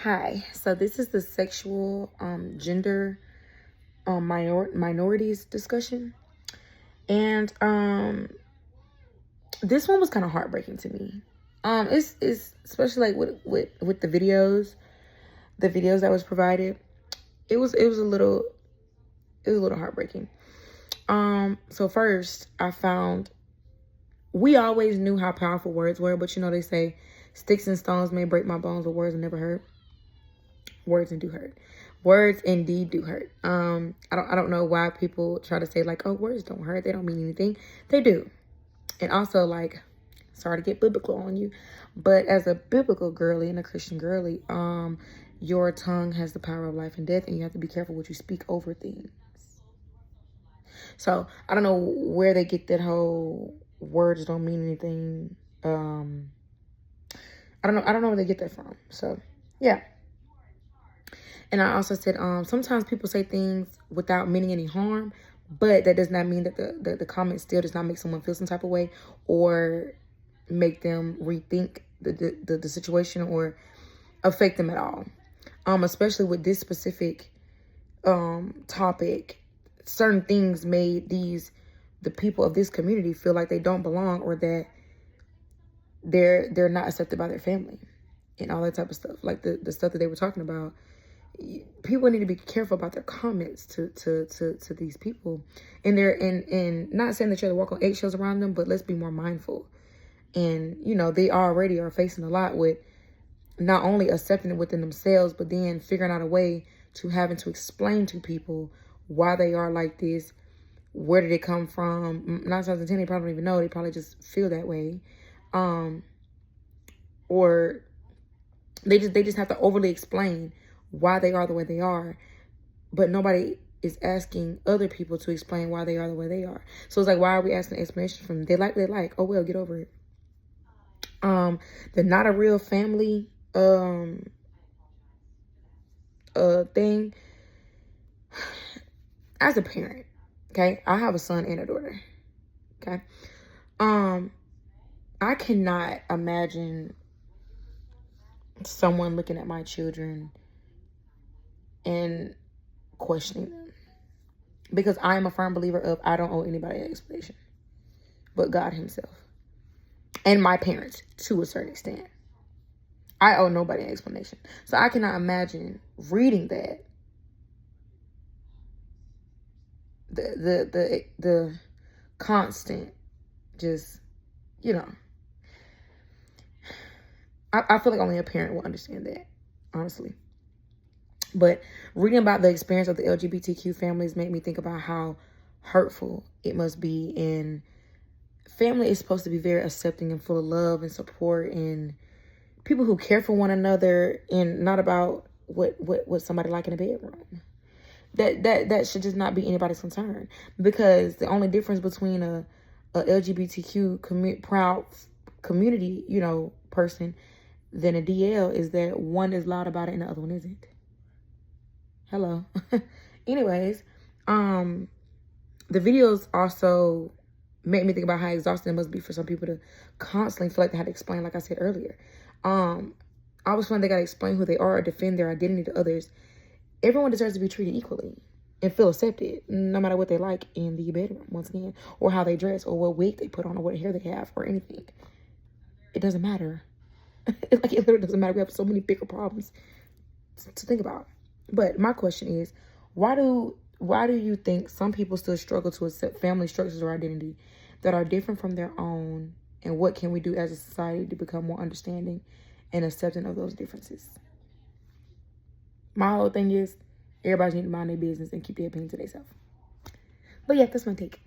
Hi, so this is the sexual gender minorities discussion. And this one was kind of heartbreaking to me. It's especially like with the videos that was provided. It was a little heartbreaking. So first I found we always knew how powerful words were, but they say sticks and stones may break my bones, but words will never hurt. Words do hurt. Words indeed do hurt. I don't know why people try to say like, oh, words don't hurt. They don't mean anything. They do. And also, like, sorry to get biblical on you, but as a biblical girly and a Christian girly, your tongue has the power of life and death, and you have to be careful what you speak over things. So I don't know where they get that whole words don't mean anything. I don't know where they get that from. So yeah. And I also said, sometimes people say things without meaning any harm, but that does not mean that the comment still does not make someone feel some type of way or make them rethink the situation or affect them at all. Especially with this specific topic, certain things made the people of this community feel like they don't belong or that they're not accepted by their family and all that type of stuff. Like the stuff that they were talking about. People need to be careful about their comments to these people, and they're and not saying that you have to walk on eggshells around them, but let's be more mindful. And they already are facing a lot with not only accepting it within themselves, but then figuring out a way to having to explain to people why they are like this, where did it come from. 9 times out of 10 they probably don't even know. They probably just feel that way, or they just have to overly explain why they are the way they are, but nobody is asking other people to explain why they are the way they are. So it's like, why are we asking explanation from them? They like, oh well, get over it. The not a real family thing. As a parent, okay, I have a son and a daughter. Okay. I cannot imagine someone looking at my children and questioning them, because I am a firm believer of I don't owe anybody an explanation but God himself and my parents to a certain extent. I owe nobody an explanation. So I cannot imagine reading that, the constant just I feel like only a parent will understand that, honestly. But reading about the experience of the LGBTQ families made me think about how hurtful it must be. And family is supposed to be very accepting and full of love and support and people who care for one another, and not about what somebody like in a bedroom. That should just not be anybody's concern, because the only difference between a LGBTQ proud community, person than a DL is that one is loud about it and the other one isn't. Hello. Anyways, the videos also made me think about how exhausting it must be for some people to constantly feel like they had to explain, like I said earlier. I always feel like they got to explain who they are or defend their identity to others. Everyone deserves to be treated equally and feel accepted, no matter what they like in the bedroom, once again, or how they dress, or what wig they put on, or what hair they have, or anything. It doesn't matter. It literally doesn't matter. We have so many bigger problems to think about. But my question is, why do you think some people still struggle to accept family structures or identity that are different from their own? And what can we do as a society to become more understanding and accepting of those differences? My whole thing is, everybody needs to mind their business and keep their opinion to themselves. But yeah, that's my take.